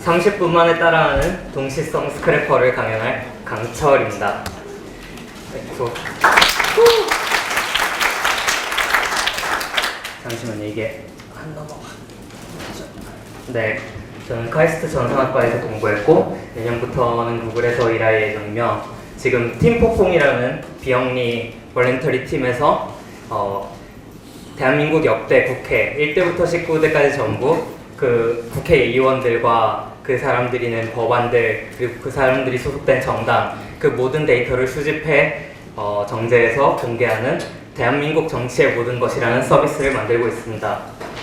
30분 만에 따라하는 동시성 스크래퍼를 강연할 강철입니다. 잠시만요, 이게 안 넘어가. 네, 저는 카이스트 전산학과에서 공부했고 내년부터는 구글에서 일할 예정이며 지금 팀포퐁이라는 비영리 볼런터리 팀에서 대한민국 역대 국회 1대부터 19대까지 전부 그 국회의원들과 그 사람들이 낸 법안들 그리고 그 사람들이 소속된 정당 그 모든 데이터를 수집해 정제해서 공개하는 대한민국 정치의 모든 것이라는 서비스를 만들고 있습니다.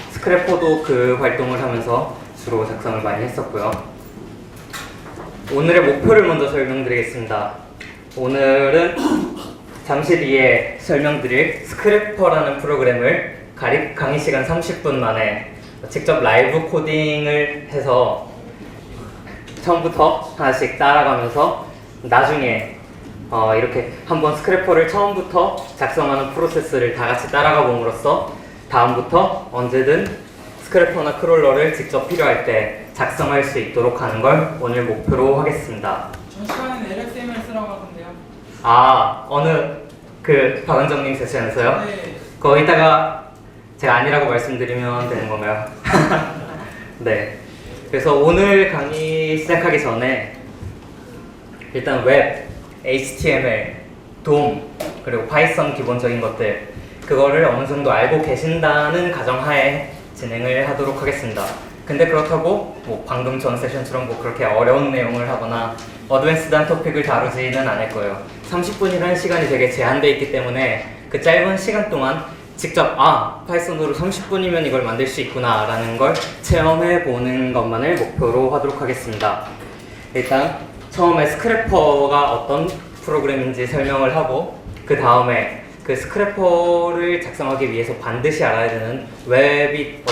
스크래퍼도 그 활동을 하면서 주로 작성을 많이 했었고요. 오늘의 목표를 먼저 설명드리겠습니다. 오늘은 잠시 뒤에 설명드릴 스크래퍼라는 프로그램을 강의 시간 30분 만에 직접 라이브 코딩을 해서 처음부터 하나씩 따라가면서 나중에 이렇게 한번 스크래퍼를 처음부터 작성하는 프로세스를 다 같이 따라가 봄으로써 다음부터 언제든 스크래퍼나 크롤러를 직접 필요할 때 작성할 수 있도록 하는 걸 오늘 목표로 하겠습니다. 전 시간에는 LXML 쓰라고 하던데요. 어느 그 박은정님 세션에서요? 네. 그거 이따가 제가 아니라고 말씀드리면 되는 건가요? 네. 그래서 오늘 강의 시작하기 전에 일단 웹, HTML, DOM, 그리고 파이썬 기본적인 것들 그거를 어느 정도 알고 계신다는 가정하에 진행을 하도록 하겠습니다. 근데 그렇다고 뭐 방금 전 세션처럼 뭐 그렇게 어려운 내용을 하거나 어드밴스드한 토픽을 다루지는 않을 거예요. 30분이라는 시간이 되게 제한되어 있기 때문에 그 짧은 시간 동안 직접 파이썬으로 30분이면 이걸 만들 수 있구나 라는 걸 체험해 보는 것만을 목표로 하도록 하겠습니다. 일단 처음에 스크래퍼가 어떤 프로그램인지 설명을 하고 그 다음에 그 스크래퍼를 작성하기 위해서 반드시 알아야 되는 웹이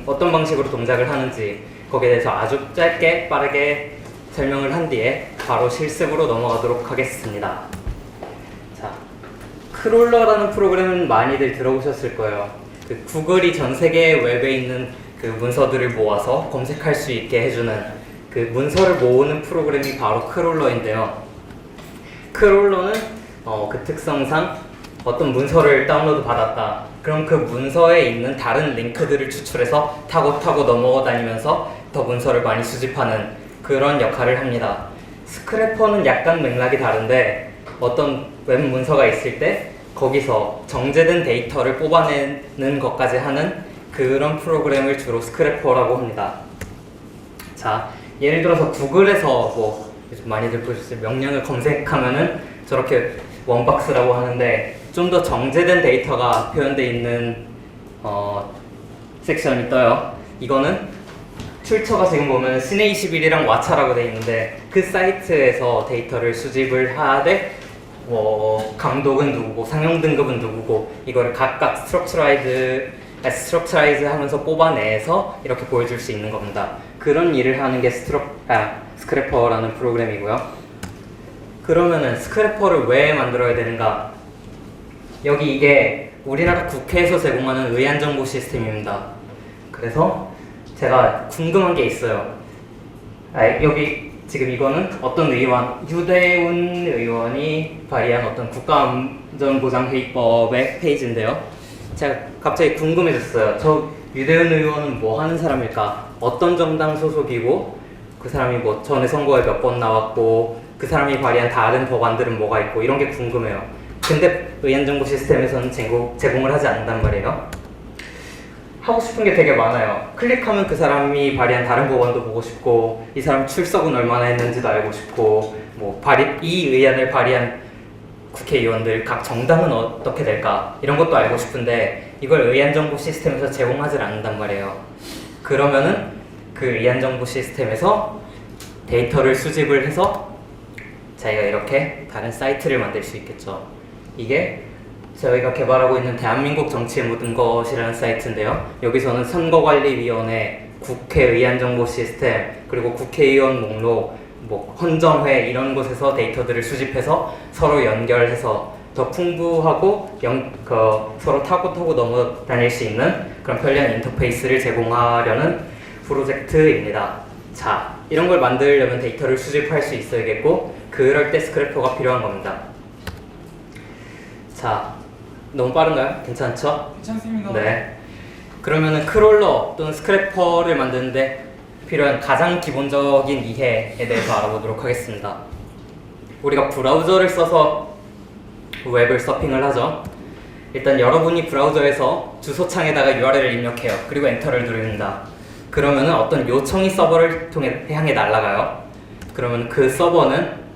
어떤 방식으로 동작을 하는지 거기에 대해서 아주 짧게 빠르게 설명을 한 뒤에 바로 실습으로 넘어가도록 하겠습니다. 자, 크롤러라는 프로그램은 많이들 들어보셨을 거예요. 그 구글이 전 세계 웹에 있는 그 문서들을 모아서 검색할 수 있게 해주는 그 문서를 모으는 프로그램이 바로 크롤러인데요. 크롤러는 그 특성상 어떤 문서를 다운로드 받았다. 그럼 그 문서에 있는 다른 링크들을 추출해서 타고 넘어가 다니면서 더 문서를 많이 수집하는 그런 역할을 합니다. 스크래퍼는 약간 맥락이 다른데 어떤 웹 문서가 있을 때 거기서 정제된 데이터를 뽑아내는 것까지 하는 그런 프로그램을 주로 스크래퍼라고 합니다. 자, 예를 들어서 구글에서 뭐 요즘 많이들 보셨을 명령을 검색하면은 저렇게 원박스라고 하는데 좀 더 정제된 데이터가 표현되어 있는 섹션이 떠요. 이거는 출처가 지금 보면 시네21이랑 왓챠라고 되어 있는데 그 사이트에서 데이터를 수집을 하되 감독은 누구고 상용 등급은 누구고 이거를 각각 스트럭처라이즈 하면서 뽑아내서 이렇게 보여줄 수 있는 겁니다. 그런 일을 하는 게 스크래퍼라는 프로그램이고요. 그러면은 스크래퍼를 왜 만들어야 되는가? 여기 이게 우리나라 국회에서 제공하는 의안정보 시스템입니다. 그래서 제가 궁금한 게 있어요. 여기 지금 이거는 어떤 유대훈 의원이 발의한 어떤 국가안전보장회의법의 페이지인데요. 제가 갑자기 궁금해졌어요. 저 유대훈 의원은 뭐 하는 사람일까? 어떤 정당 소속이고 그 사람이 뭐 전에 선거에 몇 번 나왔고 그 사람이 발의한 다른 법안들은 뭐가 있고 이런 게 궁금해요. 근데 의안정보 시스템에서는 제공을 하지 않는단 말이에요. 하고 싶은 게 되게 많아요. 클릭하면 그 사람이 발의한 다른 법안도 보고 싶고 이 사람 출석은 얼마나 했는지도 알고 싶고 이 의안을 발의한 국회의원들 각 정당은 어떻게 될까 이런 것도 알고 싶은데 이걸 의안정보 시스템에서 제공하지 않는단 말이에요. 그러면은 그 의안정보 시스템에서 데이터를 수집을 해서 저희가 이렇게 다른 사이트를 만들 수 있겠죠. 이게 저희가 개발하고 있는 대한민국 정치의 모든 것이라는 사이트인데요. 여기서는 선거관리위원회, 국회 의안정보 시스템, 그리고 국회의원 목록, 헌정회 이런 곳에서 데이터들을 수집해서 서로 연결해서 더 풍부하고 서로 타고 넘어다닐 수 있는 그런 편리한 인터페이스를 제공하려는 프로젝트입니다. 자, 이런 걸 만들려면 데이터를 수집할 수 있어야겠고 그럴 때 스크래퍼가 필요한 겁니다. 자, 너무 빠른가요? 괜찮죠? 괜찮습니다. 네. 그러면은 크롤러 또는 스크래퍼를 만드는데 필요한 가장 기본적인 이해에 대해서 알아보도록 하겠습니다. 우리가 브라우저를 써서 웹을 서핑을 하죠. 일단 여러분이 브라우저에서 주소창에다가 URL을 입력해요. 그리고 엔터를 누릅니다. 그러면은 어떤 요청이 서버를 향해 날아가요. 그러면 그 서버는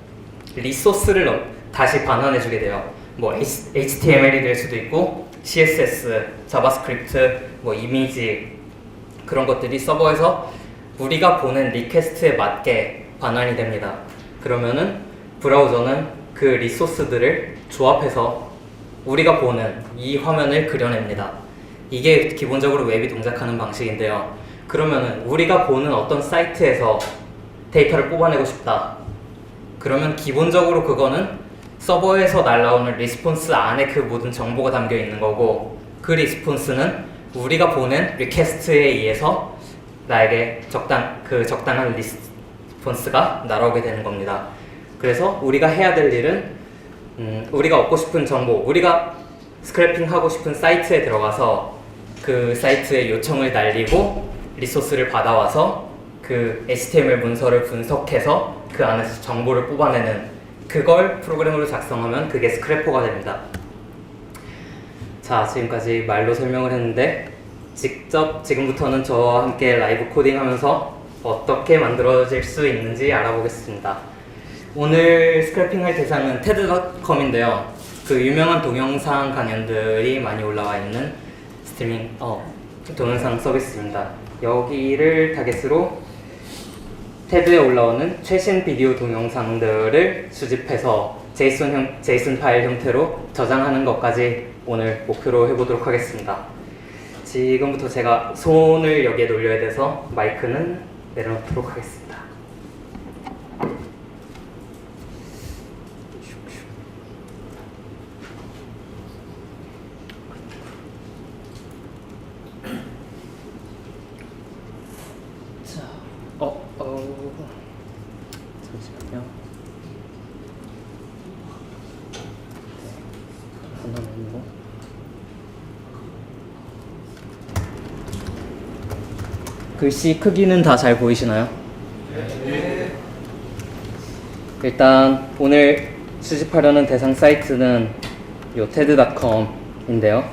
리소스를 다시 반환해주게 돼요. 뭐 HTML이 될 수도 있고 CSS, 자바스크립트, 뭐 이미지 그런 것들이 서버에서 우리가 보낸 리퀘스트에 맞게 반환이 됩니다. 그러면은 브라우저는 그 리소스들을 조합해서 우리가 보는 이 화면을 그려냅니다. 이게 기본적으로 웹이 동작하는 방식인데요. 그러면은 우리가 보는 어떤 사이트에서 데이터를 뽑아내고 싶다. 그러면 기본적으로 그거는 서버에서 날라오는 리스폰스 안에 그 모든 정보가 담겨 있는 거고 그 리스폰스는 우리가 보낸 리퀘스트에 의해서 나에게 적당한 리스폰스가 날아오게 되는 겁니다. 그래서 우리가 해야 될 일은 우리가 얻고 싶은 정보, 우리가 스크래핑 하고 싶은 사이트에 들어가서 그 사이트의 요청을 날리고 리소스를 받아와서 그 HTML 문서를 분석해서 그 안에서 정보를 뽑아내는 그걸 프로그램으로 작성하면 그게 스크래퍼가 됩니다. 자, 지금까지 말로 설명을 했는데 직접 지금부터는 저와 함께 라이브 코딩하면서 어떻게 만들어질 수 있는지 알아보겠습니다. 오늘 스크래핑 할 대상은 TED.com인데요. 그 유명한 동영상 강연들이 많이 올라와 있는 스트리밍 동영상 서비스입니다. 여기를 타겟으로 TED에 올라오는 최신 비디오 동영상들을 수집해서 제이슨 파일 형태로 저장하는 것까지 오늘 목표로 해보도록 하겠습니다. 지금부터 제가 손을 여기에 놀려야 돼서 마이크는 내려놓도록 하겠습니다. 잠시만요. 하나만요. 글씨 크기는 다 잘 보이시나요? 네. 일단 오늘 수집하려는 대상 사이트는 요 TED.com인데요.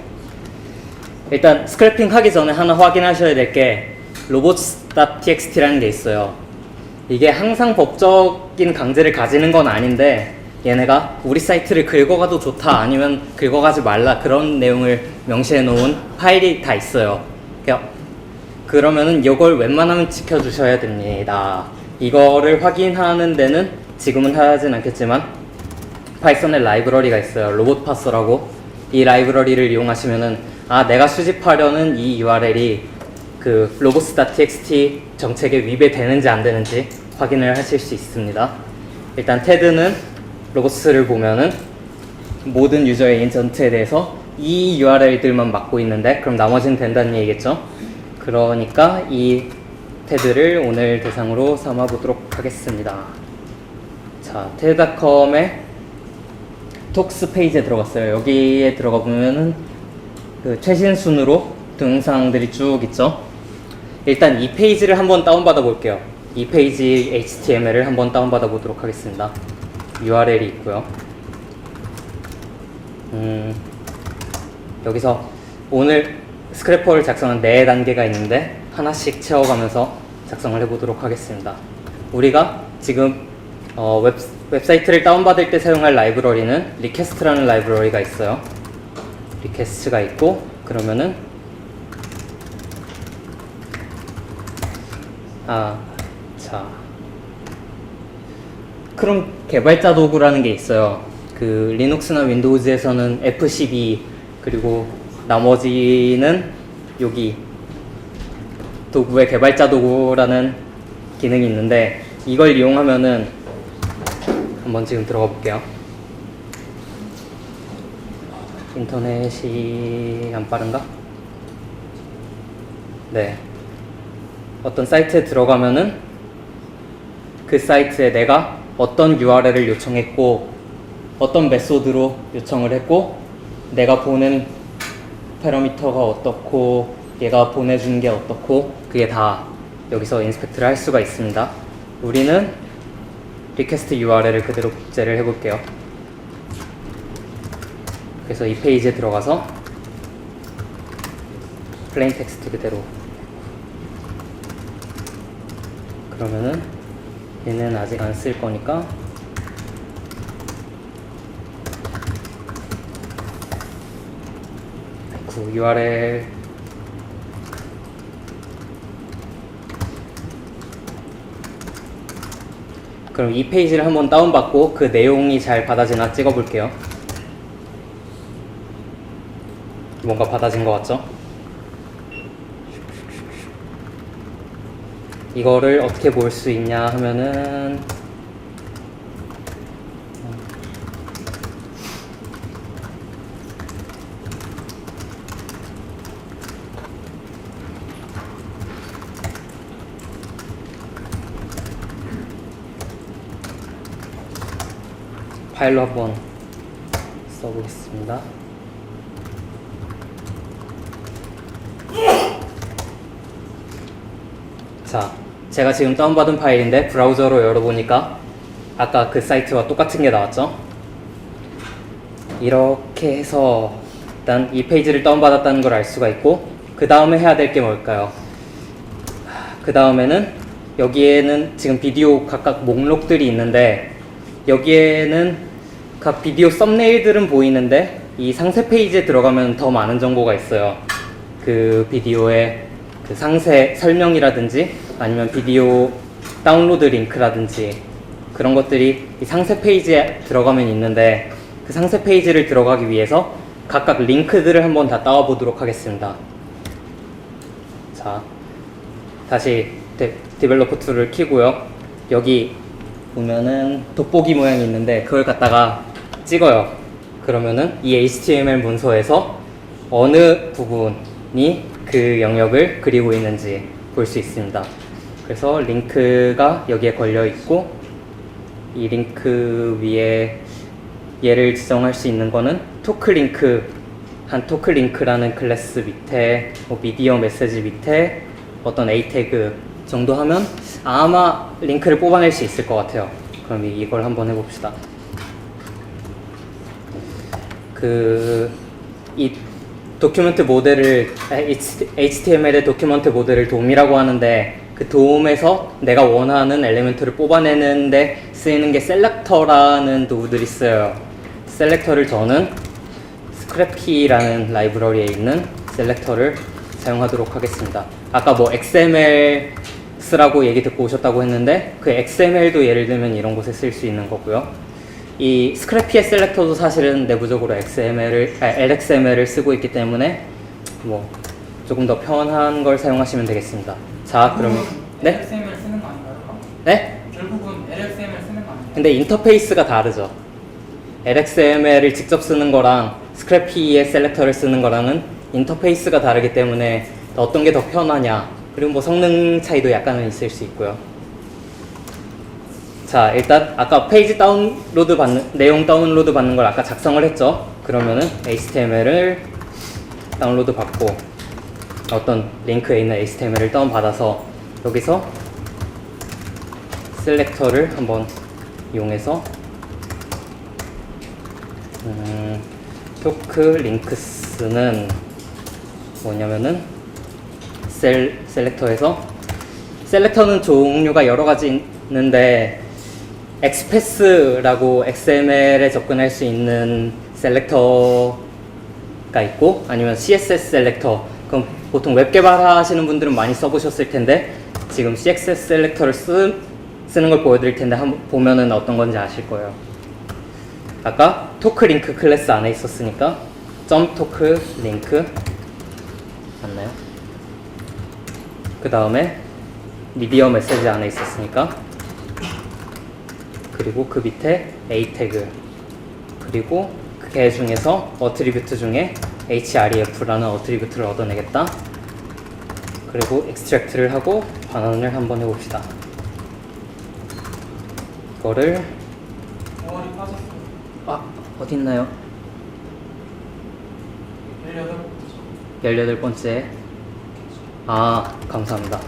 일단 스크래핑 하기 전에 하나 확인하셔야 될 게 robots.txt라는 게 있어요. 이게 항상 법적인 강제를 가지는 건 아닌데 얘네가 우리 사이트를 긁어가도 좋다 아니면 긁어가지 말라 그런 내용을 명시해 놓은 파일이 다 있어요. 그러면은 이걸 웬만하면 지켜주셔야 됩니다. 이거를 확인하는 데는 지금은 하진 않겠지만 파이썬의 라이브러리가 있어요. 로봇파서라고. 이 라이브러리를 이용하시면은 내가 수집하려는 이 URL이 그 robots.txt 정책에 위배되는지 안 되는지 확인을 하실 수 있습니다. 일단 TED는 로봇스를 보면은 모든 유저의 인턴트에 대해서 이 URL들만 막고 있는데 그럼 나머지는 된다는 얘기겠죠? 그러니까 이 TED를 오늘 대상으로 삼아 보도록 하겠습니다. 자, TED.com의 톡스 페이지에 들어갔어요. 여기에 들어가 보면은 그 최신 순으로 동영상들이 쭉 있죠. 일단 이 페이지를 한번 다운받아 볼게요. 이 페이지 HTML을 한번 다운받아 보도록 하겠습니다. URL이 있고요. 여기서 오늘 스크래퍼를 작성한 4단계가 있는데 하나씩 채워가면서 작성을 해보도록 하겠습니다. 우리가 지금 웹사이트를 다운받을 때 사용할 라이브러리는 리퀘스트라는 라이브러리가 있어요. 리퀘스트가 있고 그러면은 크롬 개발자 도구라는 게 있어요. 그 리눅스나 윈도우즈에서는 F12 그리고 나머지는 여기 도구의 개발자 도구라는 기능이 있는데 이걸 이용하면은 한번 지금 들어가 볼게요. 인터넷이 안 빠른가? 네. 어떤 사이트에 들어가면은 그 사이트에 내가 어떤 URL을 요청했고 어떤 메소드로 요청을 했고 내가 보낸 패러미터가 어떻고 얘가 보내준 게 어떻고 그게 다 여기서 인스펙트를 할 수가 있습니다. 우리는 리퀘스트 URL을 그대로 복제를 해볼게요. 그래서 이 페이지에 들어가서 플레인 텍스트 그대로, 그러면은 얘는 아직 안 쓸 거니까 그 URL 그럼 이 페이지를 한번 다운받고 그 내용이 잘 받아지나 찍어볼게요. 뭔가 받아진 것 같죠? 이거를 어떻게 볼 수 있냐 하면은 파일로 한번 써보겠습니다. 자, 제가 지금 다운받은 파일인데 브라우저로 열어보니까 아까 그 사이트와 똑같은 게 나왔죠? 이렇게 해서 일단 이 페이지를 다운받았다는 걸 알 수가 있고, 그 다음에 해야 될 게 뭘까요? 그 다음에는 여기에는 지금 비디오 각각 목록들이 있는데 여기에는 각 비디오 썸네일들은 보이는데 이 상세 페이지에 들어가면 더 많은 정보가 있어요. 그 비디오의 그 상세 설명이라든지 아니면 비디오 다운로드 링크라든지 그런 것들이 이 상세 페이지에 들어가면 있는데 그 상세 페이지를 들어가기 위해서 각각 링크들을 한번 다 따와 보도록 하겠습니다. 자, 다시 디벨로퍼 툴을 켜고요. 여기 보면은 돋보기 모양이 있는데 그걸 갖다가 찍어요. 그러면은 이 HTML 문서에서 어느 부분이 그 영역을 그리고 있는지 볼 수 있습니다. 그래서 링크가 여기에 걸려 있고 이 링크 위에 얘를 지정할 수 있는 거는 토크 링크, 한 토크 링크라는 클래스 밑에 뭐 미디어 메시지 밑에 어떤 A 태그 정도 하면 아마 링크를 뽑아낼 수 있을 것 같아요. 그럼 이걸 한번 해봅시다. 이 도큐멘트 모델을 HTML의 도큐멘트 모델을 돔이라고 하는데 그 돔에서 내가 원하는 엘리멘트를 뽑아내는데 쓰이는 게 셀렉터라는 도구들이 있어요. 셀렉터를 저는 스크랩키라는 라이브러리에 있는 셀렉터를 사용하도록 하겠습니다. 아까 뭐 XML 쓰라고 얘기 듣고 오셨다고 했는데 그 XML도 예를 들면 이런 곳에 쓸 수 있는 거고요. 이 스크래피의 셀렉터도 사실은 내부적으로 LXML을 쓰고 있기 때문에 뭐 조금 더 편한 걸 사용하시면 되겠습니다. 자, 그러면 네? LXML 쓰는 거 아닌가요? 네? 결국은 LXML 쓰는 거 아니에요? 근데 인터페이스가 다르죠. LXML을 직접 쓰는 거랑 스크래피의 셀렉터를 쓰는 거랑은 인터페이스가 다르기 때문에 어떤 게 더 편하냐, 그리고 뭐 성능 차이도 약간은 있을 수 있고요. 자, 일단 아까 페이지 다운로드 받는, 내용 다운로드 받는 걸 아까 작성을 했죠. 그러면은 HTML을 다운로드 받고 어떤 링크에 있는 HTML을 다운받아서 여기서 셀렉터를 한번 이용해서 토크 링크스는 뭐냐면은 셀렉터에서 셀렉터는 종류가 여러 가지 있는데 엑스패스라고 XML에 접근할 수 있는 셀렉터가 있고 아니면 CSS 셀렉터, 그럼 보통 웹 개발하시는 분들은 많이 써보셨을 텐데 지금 CSS 셀렉터를 쓰는 걸 보여드릴 텐데 한번 보면은 어떤 건지 아실 거예요. 아까 토크 링크 클래스 안에 있었으니까 점 토크 링크 맞나요? 그 다음에 미디어 메시지 안에 있었으니까 그리고 그 밑에 A 태그, 그리고 그 중에서 어트리뷰트 중에 href라는 어트리뷰트를 얻어내겠다. 그리고 extract를 하고 반환을 한번 해봅시다. 이거를 덩어리 빠졌어. 어디 있나요? 18번째. 18번째. 감사합니다.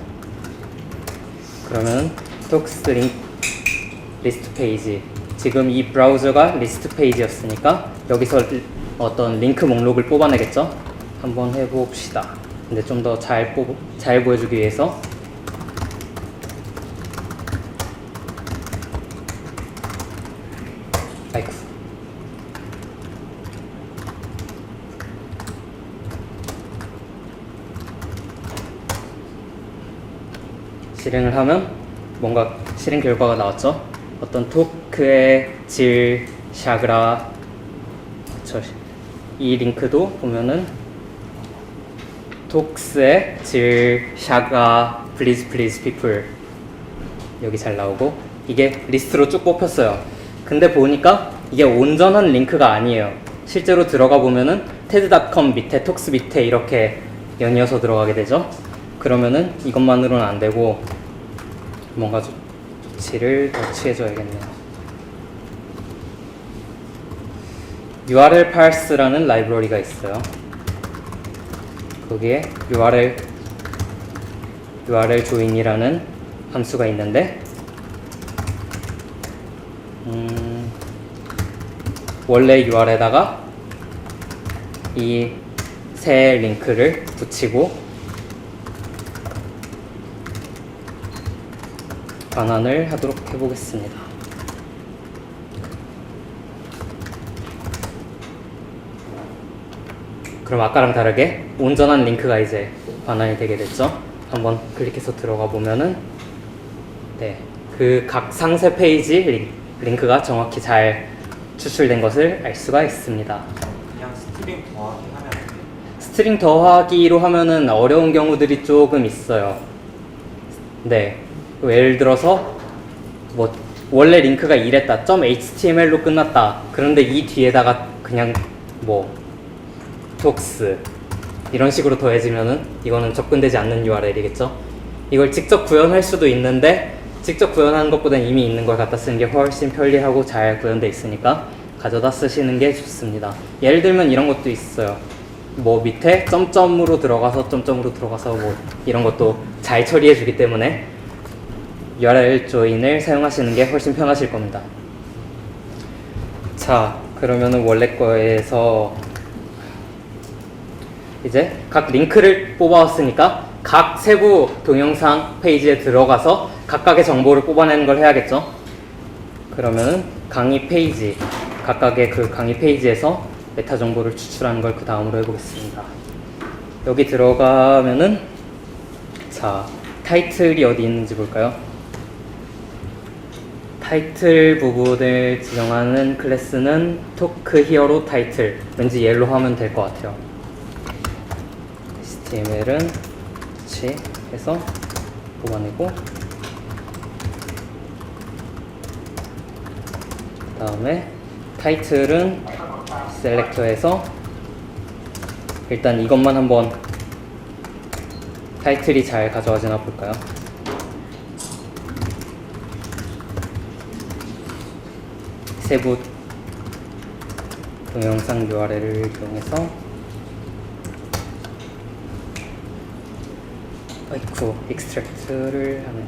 그러면 톡스 리스트 페이지. 지금 이 브라우저가 리스트 페이지였으니까 여기서 어떤 링크 목록을 뽑아내겠죠? 한번 해봅시다. 근데 좀 더 잘 보여주기 위해서 아이쿠. 실행을 하면 뭔가 실행 결과가 나왔죠? 어떤 토크의 질, 샤그라, 이 링크도 보면은 톡스의 질, 샤가, 플리즈 플리즈 피플 여기 잘 나오고 이게 리스트로 쭉 뽑혔어요. 근데 보니까 이게 온전한 링크가 아니에요. 실제로 들어가 보면은 TED.com 밑에 톡스 밑에 이렇게 연이어서 들어가게 되죠. 그러면은 이것만으로는 안 되고 뭔가 조치를 더 취해줘야겠네요. URL parse라는 라이브러리가 있어요. 거기에 URL join이라는 함수가 있는데 원래 URL에다가 이 새 링크를 붙이고 반환을 하도록 해보겠습니다. 그럼 아까랑 다르게 온전한 링크가 이제 반환이 되게 됐죠. 한번 클릭해서 들어가 보면은 그 각 상세 페이지 링크가 정확히 잘 추출된 것을 알 수가 있습니다. 그냥 스트링 더하기 하면 안 돼요? 스트링 더하기로 하면은 어려운 경우들이 조금 있어요. 예를 들어서 뭐 원래 링크가 이랬다, .html로 끝났다. 그런데 이 뒤에다가 그냥 뭐 톡스 이런 식으로 더해지면은 이거는 접근되지 않는 URL이겠죠. 이걸 직접 구현할 수도 있는데 직접 구현하는 것보다는 이미 있는 걸 갖다 쓰는 게 훨씬 편리하고 잘 구현돼 있으니까 가져다 쓰시는 게 좋습니다. 예를 들면 이런 것도 있어요. 뭐 밑에 점점으로 들어가서 뭐 이런 것도 잘 처리해 주기 때문에 URL join을 사용하시는 게 훨씬 편하실 겁니다. 자, 그러면은 원래 거에서 이제 각 링크를 뽑아왔으니까 각 세부 동영상 페이지에 들어가서 각각의 정보를 뽑아내는 걸 해야겠죠. 그러면은 강의 페이지, 각각의 그 강의 페이지에서 메타 정보를 추출하는 걸 그 다음으로 해보겠습니다. 여기 들어가면은 자, 타이틀이 어디 있는지 볼까요? 타이틀 부분을 지정하는 클래스는 토크 히어로 타이틀. 왠지 얘로 하면 될 것 같아요. HTML은 같이 해서 뽑아내고 그 다음에 타이틀은 셀렉터에서 일단 이것만 한번 타이틀이 잘 가져와지나 볼까요? 세부 동영상 URL을 이용해서 익스트랙트를 하면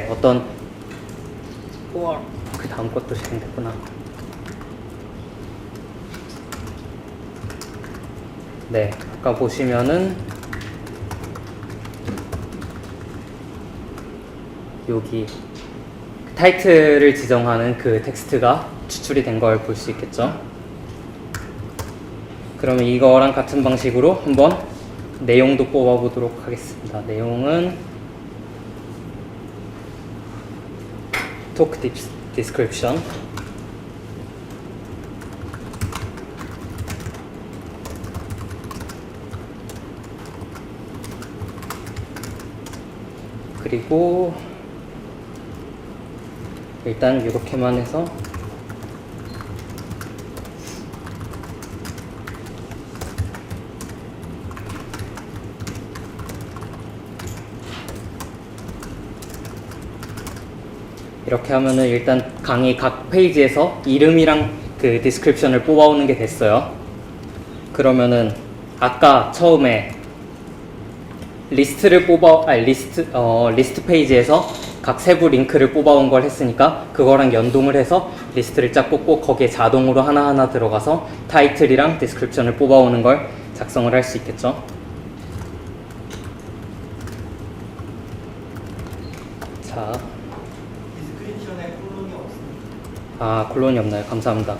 어떤 그 다음 것도 실행됐구나. 아까 보시면은 여기 타이틀을 지정하는 그 텍스트가 추출이 된 걸 볼 수 있겠죠. 그러면 이거랑 같은 방식으로 한번 내용도 뽑아보도록 하겠습니다. 내용은 talk description 그리고 일단 이렇게만 해서 이렇게 하면은 일단 강의 각 페이지에서 이름이랑 그 디스크립션을 뽑아오는 게 됐어요. 그러면은 아까 처음에 리스트 페이지에서 각 세부 링크를 뽑아온 걸 했으니까 그거랑 연동을 해서 리스트를 쫙 뽑고 거기에 자동으로 하나하나 들어가서 타이틀이랑 디스크립션을 뽑아오는 걸 작성을 할 수 있겠죠. 자, 디스크립션에 콜론이 없습니다. 아 콜론이 없나요? 감사합니다.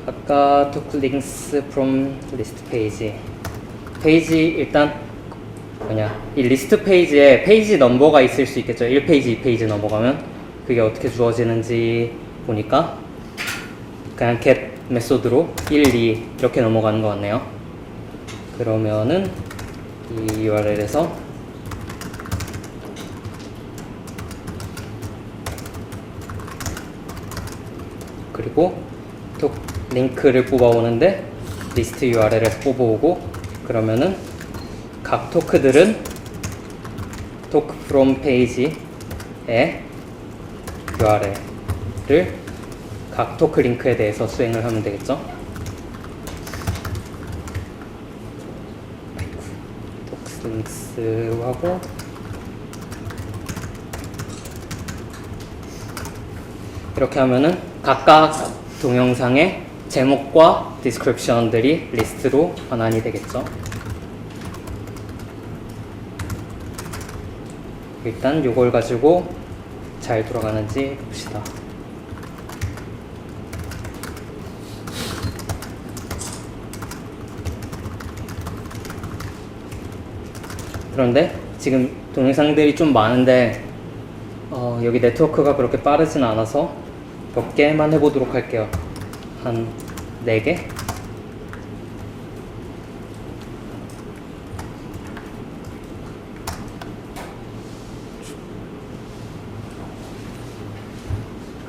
아까 took links from list 페이지 일단 이 리스트 페이지에 페이지 넘버가 있을 수 있겠죠. 1페이지, 2페이지 넘어가면 그게 어떻게 주어지는지 보니까 그냥 get 메소드로 1, 2 이렇게 넘어가는 것 같네요. 그러면은 이 URL에서 그리고 톡 링크를 뽑아오는데 리스트 URL에서 뽑아오고 그러면은 각 토크들은 토크 from 페이지에 URL을 각 토크 링크에 대해서 수행을 하면 되겠죠. 토크 링크하고 이렇게 하면은 각각 동영상의 제목과 디스크립션들이 리스트로 변환이 되겠죠. 일단 이걸 가지고 잘 돌아가는지 봅시다. 그런데 지금 동영상들이 좀 많은데 여기 네트워크가 그렇게 빠르진 않아서 몇 개만 해보도록 할게요. 한 4개?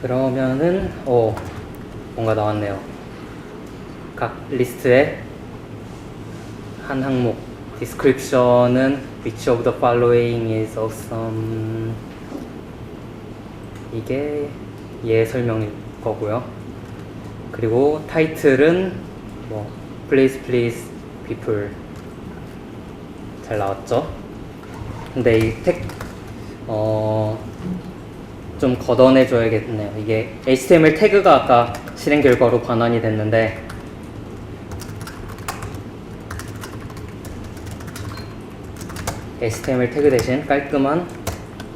그러면은 뭔가 나왔네요. 각 리스트에 한 항목 description은 which of the following is awesome 이게 얘 설명일 거고요. 그리고 타이틀은 please please people 잘 나왔죠. 근데 이 좀 걷어내 줘야겠네요. 이게 HTML 태그가 아까 실행 결과로 반환이 됐는데 HTML 태그 대신 깔끔한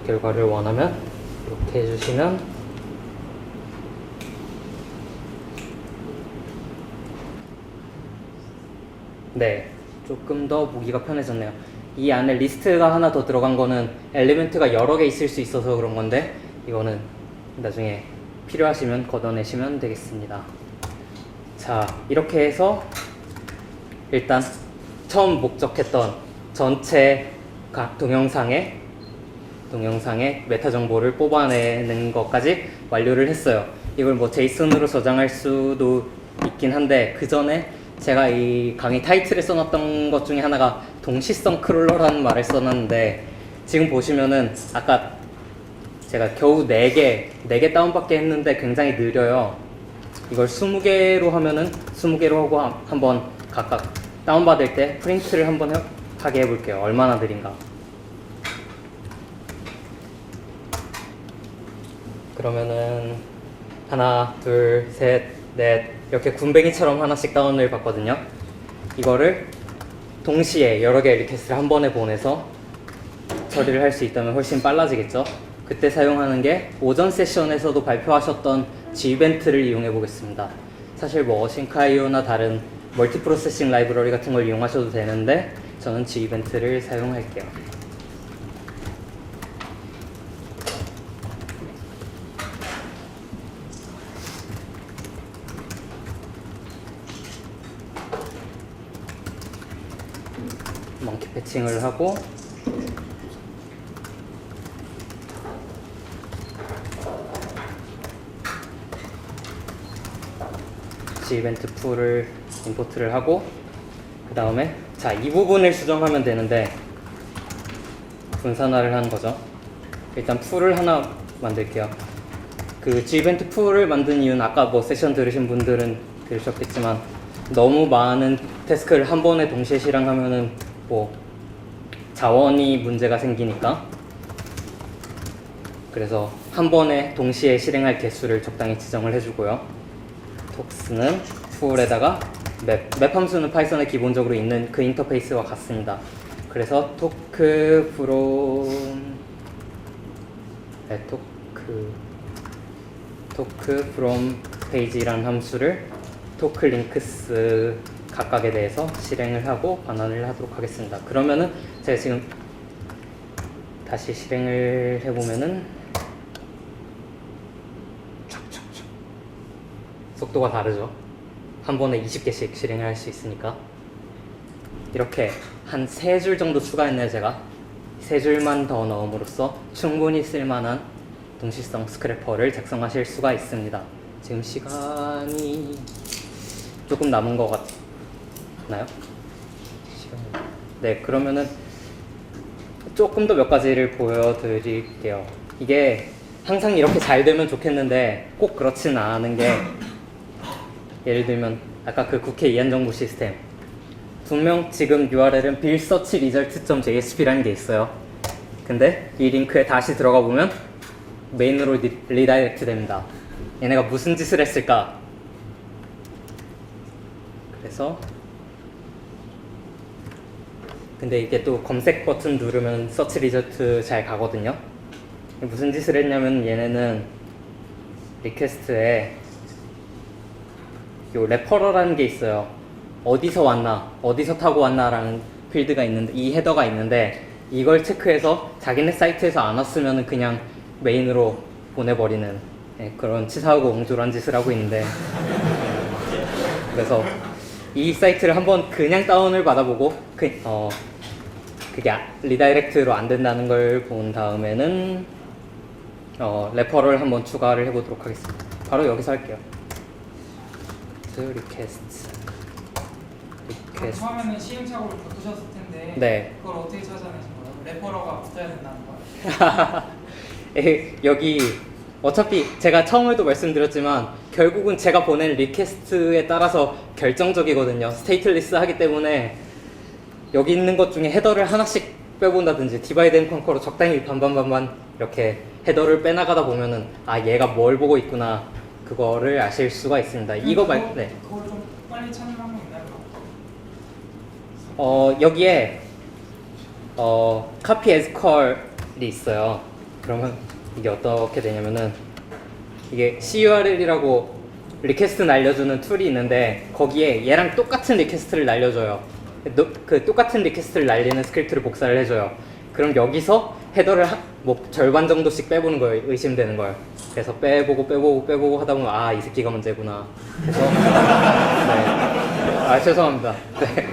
결과를 원하면 이렇게 해주시면 네, 조금 더 보기가 편해졌네요. 이 안에 리스트가 하나 더 들어간 거는 엘리멘트가 여러 개 있을 수 있어서 그런 건데 이거는 나중에 필요하시면 걷어내시면 되겠습니다. 자, 이렇게 해서 일단 처음 목적했던 전체 각 동영상의 메타 정보를 뽑아내는 것까지 완료를 했어요. 이걸 제이슨으로 저장할 수도 있긴 한데 그 전에 제가 이 강의 타이틀에 써놨던 것 중에 하나가 동시성 크롤러라는 말을 써놨는데 지금 보시면은 아까 제가 겨우 4개 다운받게 했는데 굉장히 느려요. 이걸 20개로 하면은 20개로 하고 한번 각각 다운받을 때 프린트를 한번 하게 해볼게요. 얼마나 느린가. 그러면은 하나, 둘, 셋, 넷 이렇게 군뱅이처럼 하나씩 다운을 받거든요. 이거를 동시에 여러 개의 리퀘스트를 한 번에 보내서 처리를 할 수 있다면 훨씬 빨라지겠죠. 그때 사용하는 게 오전 세션에서도 발표하셨던 G이벤트를 이용해 보겠습니다. 사실 어싱카이오나 다른 멀티프로세싱 라이브러리 같은 걸 이용하셔도 되는데 저는 G이벤트를 사용할게요. 먼키 패칭을 하고 G이벤트 풀을 임포트를 하고 그 다음에 자, 이 부분을 수정하면 되는데 분산화를 하는 거죠. 일단 풀을 하나 만들게요. 그 G이벤트 풀을 만든 이유는 아까 뭐 세션 들으신 분들은 들으셨겠지만 너무 많은 태스크를 한 번에 동시에 실행하면은 뭐 자원이 문제가 생기니까, 그래서 한 번에 동시에 실행할 개수를 적당히 지정을 해주고요. 톡스는 풀에다가 맵 함수는 파이썬에 기본적으로 있는 그 인터페이스와 같습니다. 그래서 토크 from from page라는 함수를 토크 링크스 각각에 대해서 실행을 하고 반환을 하도록 하겠습니다. 그러면은 제가 지금 다시 실행을 해보면은 속도가 다르죠. 한 번에 20개씩 실행을 할 수 있으니까. 이렇게 한 3줄 정도 추가했네요. 제가 3줄만 더 넣음으로써 충분히 쓸만한 동시성 스크래퍼를 작성하실 수가 있습니다. 지금 시간이 조금 남은 것 같나요? 네, 그러면은 조금 더 몇 가지를 보여드릴게요. 이게 항상 이렇게 잘 되면 좋겠는데 꼭 그렇지는 않은 게, 예를 들면 아까 그 국회 이한정부 시스템, 분명 지금 URL은 billsearchresult.jsp라는 게 있어요. 근데 이 링크에 다시 들어가 보면 메인으로 리다이렉트 됩니다. 얘네가 무슨 짓을 했을까? 그래서 근데 이게 또 검색 버튼 누르면 서치 리저트 잘 가거든요. 무슨 짓을 했냐면 얘네는 리퀘스트에 요 레퍼러라는 게 있어요. 어디서 왔나, 어디서 타고 왔나라는 필드가 있는데, 이 헤더가 있는데, 이걸 체크해서 자기네 사이트에서 안 왔으면 그냥 메인으로 보내버리는, 그런 치사하고 옹졸한 짓을 하고 있는데, 그래서 이 사이트를 한번 그냥 다운을 받아보고 그게 리다이렉트로 안 된다는 걸 본 다음에는 레퍼럴 한번 추가를 해보도록 하겠습니다. 바로 여기서 할게요. 리퀘스트. 처음에는 시행착오를 겪으셨을 텐데 네. 그걸 어떻게 찾아내신 거예요? 레퍼러가 붙어야 된다는 거예요? 여기 어차피 제가 처음에도 말씀드렸지만 결국은 제가 보낸 리퀘스트에 따라서 결정적이거든요. 스테이트리스 하기 때문에 여기 있는 것 중에 헤더를 하나씩 빼본다든지 디바이드 앤 컨커로 적당히 반반반반 이렇게 헤더를 빼나가다 보면은 아, 얘가 뭘 보고 있구나, 그거를 아실 수가 있습니다. 이거 말, 네. 그걸 좀 빨리 찾는 방법 있나요? 여기에 copy as call이 있어요. 그러면 이게 어떻게 되냐면은, 이게 CURL이라고 리퀘스트 날려주는 툴이 있는데 거기에 얘랑 똑같은 리퀘스트를 날려줘요. 그 똑같은 리퀘스트를 날리는 스크립트를 복사를 해줘요. 그럼 여기서 헤더를 뭐 절반 정도씩 빼보는 거예요. 의심되는 걸. 그래서 빼보고 하다 보면 아, 이 새끼가 문제구나. 그래서 네. 아, 죄송합니다. 네.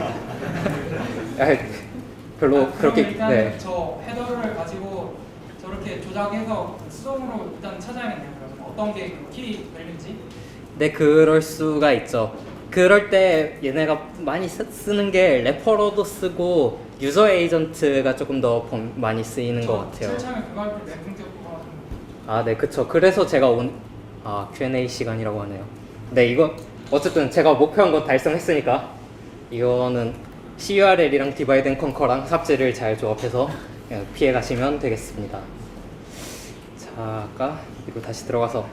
별로 그렇게 일단 네. 저 헤더를 가지고 저렇게 조작해서 수동으로 일단 찾아야겠네요. 그러면 어떤 게 키 밸류인지. 네, 그럴 수가 있죠. 그럴 때 얘네가 많이 쓰는 게 레퍼러도 쓰고 유저 에이전트가 조금 더 많이 쓰이는 것 같아요. 제일 처음에 그거 할때 맵 거 아, 네, 그쵸. 그래서 제가 Q&A 시간이라고 하네요. 네, 이거 어쨌든 제가 목표한 건 달성했으니까 이거는 CURL이랑 디바이드 앤 컨커랑 삽질을 잘 조합해서 피해 가시면 되겠습니다. 자, 아까 이거 다시 들어가서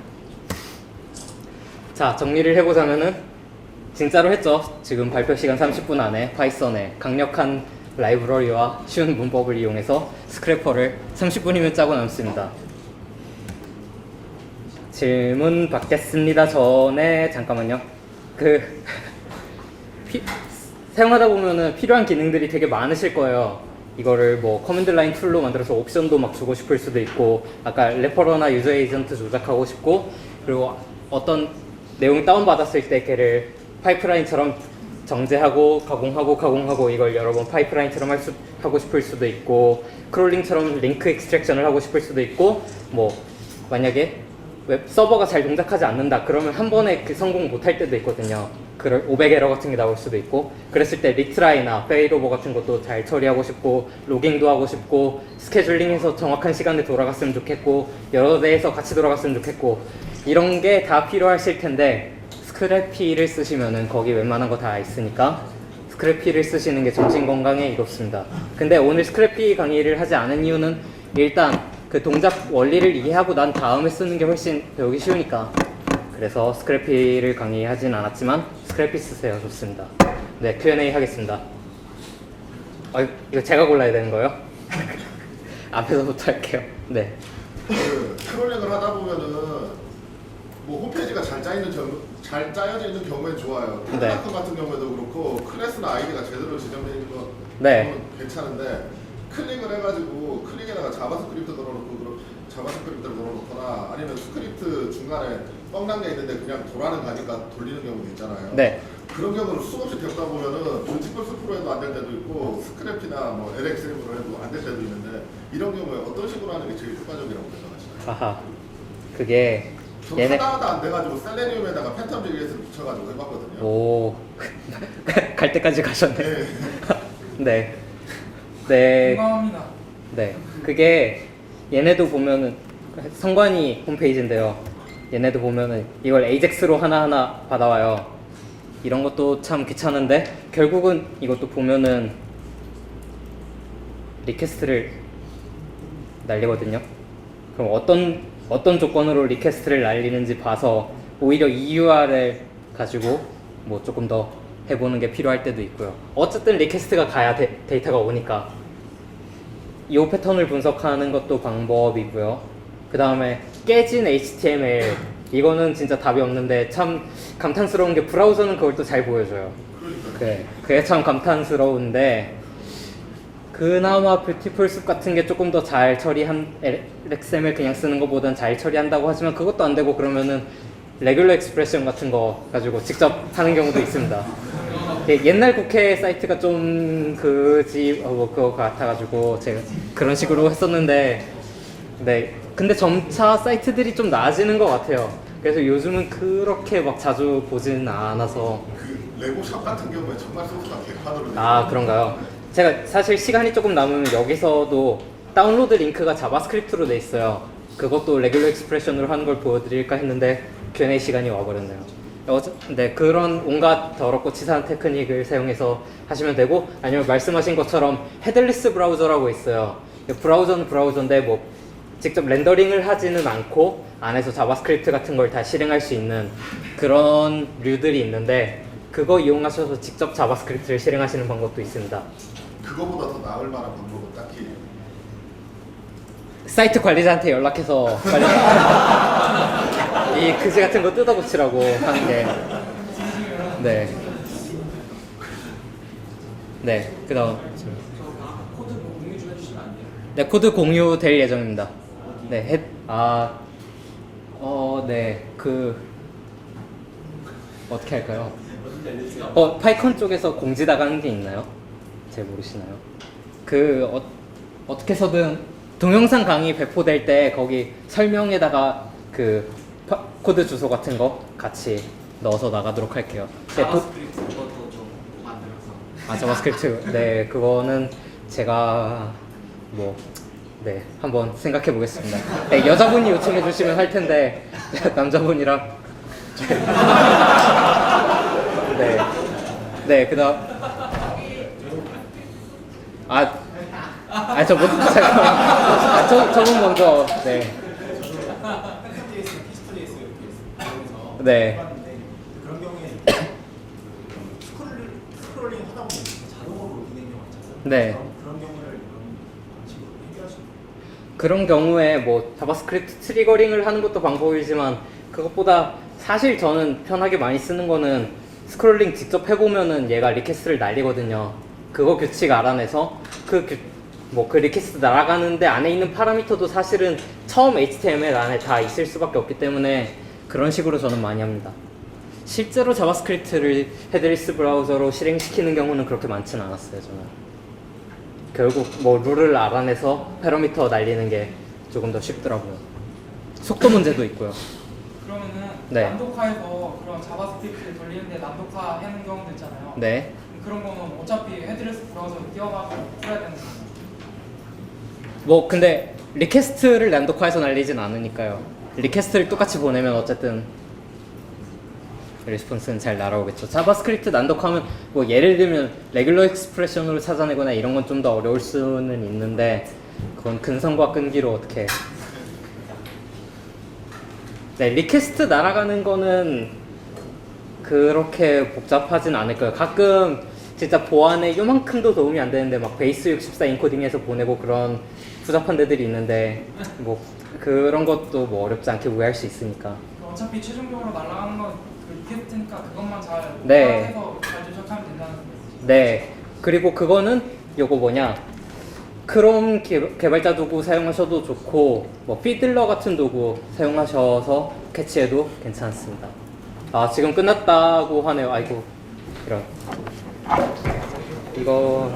자, 정리를 해보자면은 진짜로 했죠. 지금 발표 시간 30분 안에 파이썬에 강력한 라이브러리와 쉬운 문법을 이용해서 스크래퍼를 30분이면 짜고 남습니다. 질문 받겠습니다. 전에 잠깐만요. 사용하다 보면은 필요한 기능들이 되게 많으실 거예요. 이거를 뭐 커맨드 라인 툴로 만들어서 옵션도 막 주고 싶을 수도 있고, 아까 레퍼러나 유저 에이전트 조작하고 싶고, 그리고 어떤 내용이 다운받았을 때 걔를 파이프라인처럼 정제하고 가공하고 이걸 여러 번 파이프라인처럼 하고 싶을 수도 있고, 크롤링처럼 링크 익스트랙션을 하고 싶을 수도 있고, 뭐 만약에 웹 서버가 잘 동작하지 않는다 그러면 한 번에 성공 못할 때도 있거든요. 그럴 500 에러 같은 게 나올 수도 있고, 그랬을 때 리트라이나 페이드오버 같은 것도 잘 처리하고 싶고, 로깅도 하고 싶고, 스케줄링해서 정확한 시간에 돌아갔으면 좋겠고, 여러 대에서 같이 돌아갔으면 좋겠고, 이런 게 다 필요하실 텐데 스크래피를 쓰시면은 거기 웬만한 거 다 있으니까 스크래피를 쓰시는 게 정신 건강에 이롭습니다. 근데 오늘 스크래피 강의를 하지 않은 이유는 일단 그 동작 원리를 이해하고 난 다음에 쓰는 게 훨씬 배우기 쉬우니까, 그래서 스크래피를 강의하진 않았지만 스크래피 쓰세요. 좋습니다. 네, Q&A 하겠습니다. 이거 제가 골라야 되는 거예요? 앞에서부터 할게요. 네. 그 크롤링을 하다 보면은 뭐 홈페이지가 잘 짜여져 있는 경우에 좋아요. 네. 테크나크 같은 경우에도 그렇고 클래스나 아이디가 제대로 지정되어 있는 거 네. 괜찮은데 클릭을 해가지고 클릭에다가 자바스크립트 자바스크립트를 넣어놓거나 아니면 스크립트 중간에 뻥난 게 있는데 그냥 돌아는 가니까 돌리는 경우도 있잖아요. 네. 그런 경우는 수없이 겪다 보면은 프린시플 스프로 해도 안 될 때도 있고 스크래피나 뭐 LXM으로 해도 안 될 때도 있는데 이런 경우에 어떤 식으로 하는 게 제일 효과적이라고 생각하시나요? 하하. 그게 저 하다하다 안 돼가지고 셀레니움에다가 팬텀 JS를 붙여가지고 해봤거든요. 오. 갈 때까지 가셨네. 네. 네. 네. 공감합니다. 네. 그게 얘네도 보면은 성관이 홈페이지인데요. 얘네도 보면은 이걸 AJAX로 하나하나 받아와요. 이런 것도 참 귀찮은데 결국은 이것도 보면은 리퀘스트를 날리거든요. 그럼 어떤 조건으로 리퀘스트를 날리는지 봐서 오히려 이 URL 가지고 뭐 조금 더 해보는 게 필요할 때도 있고요. 어쨌든 리퀘스트가 가야 데이터가 오니까 이 패턴을 분석하는 것도 방법이고요. 그 다음에 깨진 HTML, 이거는 진짜 답이 없는데 참 감탄스러운 게 브라우저는 그걸 또 잘 보여줘요. 그게 참 감탄스러운데 그나마 뷰티풀 숲 같은 게 조금 더 잘 처리한 XML 그냥 쓰는 것보단 잘 처리한다고 하지만 그것도 안 되고 그러면은 레귤러 익스프레션 같은 거 가지고 직접 하는 경우도 있습니다. 옛날 국회 사이트가 좀 그거 같아가지고 제가 그런 식으로 했었는데, 네. 근데 점차 사이트들이 좀 나아지는 것 같아요. 그래서 요즘은 그렇게 막 자주 보지는 않아서. 그 레고샵 같은 경우에 정말 소스가 개판으로 아, 그런가요? 제가 사실 시간이 조금 남으면 여기서도 다운로드 링크가 자바스크립트로 돼 있어요. 그것도 레귤러 익스프레션으로 하는 걸 보여드릴까 했는데 Q&A 시간이 와버렸네요. 네, 그런 온갖 더럽고 치사한 테크닉을 사용해서 하시면 되고, 아니면 말씀하신 것처럼 헤드리스 브라우저라고 있어요. 브라우저는 브라우저인데 뭐 직접 렌더링을 하지는 않고 안에서 자바스크립트 같은 걸 다 실행할 수 있는 그런 류들이 있는데 그거 이용하셔서 직접 자바스크립트를 실행하시는 방법도 있습니다. 그거보다 더 나을 만한 방법은 딱히 사이트 관리자한테 연락해서 빨리 이 그지 같은 거 뜯어고치라고 하는 게. 네. 네. 그다음. 코드 공유 좀 해주시면 안 돼요? 네, 코드 공유될 예정입니다. 네, 네, 어떻게 할까요? 파이콘 쪽에서 공지 나가는 게 있나요? 잘 모르시나요? 어떻게 해서든 동영상 강의 배포될 때 거기 설명에다가 코드 주소 같은 거 같이 넣어서 나가도록 할게요. 네, 자바스크립트 그것도 좀 만들어서. 자바스크립트. 네, 그거는 제가 네, 한번 생각해 보겠습니다. 네, 여자분이 요청해 주시면 할 텐데 남자분이라. 네, 네, 그다음. 잠깐만. 저분 먼저. 네. 네. 그런 경우에 스크롤링 하다 보면 자동으로 진행이 많잖아요. 네. 그런 경우를 이런 방식으로 해결하시는 거예요. 그런 경우에 뭐 자바스크립트 트리거링을 하는 것도 방법이지만 그것보다 사실 저는 편하게 많이 쓰는 거는 스크롤링 직접 해보면은 얘가 리퀘스트를 날리거든요. 그거 규칙 알아내서 그 리퀘스트 날아가는데 안에 있는 파라미터도 사실은 처음 HTML 안에 다 있을 수밖에 없기 때문에 그런 식으로 저는 많이 합니다. 실제로 자바스크립트를 헤드리스 브라우저로 실행시키는 경우는 그렇게 많지는 않았어요, 저는. 결국 룰을 알아내서 패러미터 날리는 게 조금 더 쉽더라고요. 속도 문제도 있고요. 그러면은 네. 난독화해서 그런 자바스크립트 돌리는데 난독화 하는 경우도 있잖아요. 네. 그런 거는 어차피 헤드레스 브라우저로 뛰어가서 풀어야 되는 거예요. 뭐 근데 리퀘스트를 난독화해서 날리진 않으니까요. 리퀘스트를 똑같이 보내면 어쨌든 리스폰스는 잘 날아오겠죠. 자바스크립트 난독화하면 뭐 예를 들면 레귤러 익스프레션으로 찾아내거나 이런 건 좀 더 어려울 수는 있는데 그건 근성과 끈기로 어떻게. 네, 리퀘스트 날아가는 거는 그렇게 복잡하진 않을 거예요. 가끔 진짜 보안에 요만큼도 도움이 안 되는데 막 베이스 64 인코딩해서 보내고 그런复杂한 데들이 있는데 뭐 그런 것도 뭐 어렵지 않게 구해할 수 있으니까. 어차피 최종적으로 날아가는 건 그 리퀘스트니까 그것만 잘 네. 해서 잘 조작하면 된다는 거예요. 네. 그리고 그거는 요거 뭐냐 크롬 개발자 도구 사용하셔도 좋고 뭐 피들러 같은 도구 사용하셔서 캐치해도 괜찮습니다. 아 지금 끝났다고 하네요. 아이고 이런 이거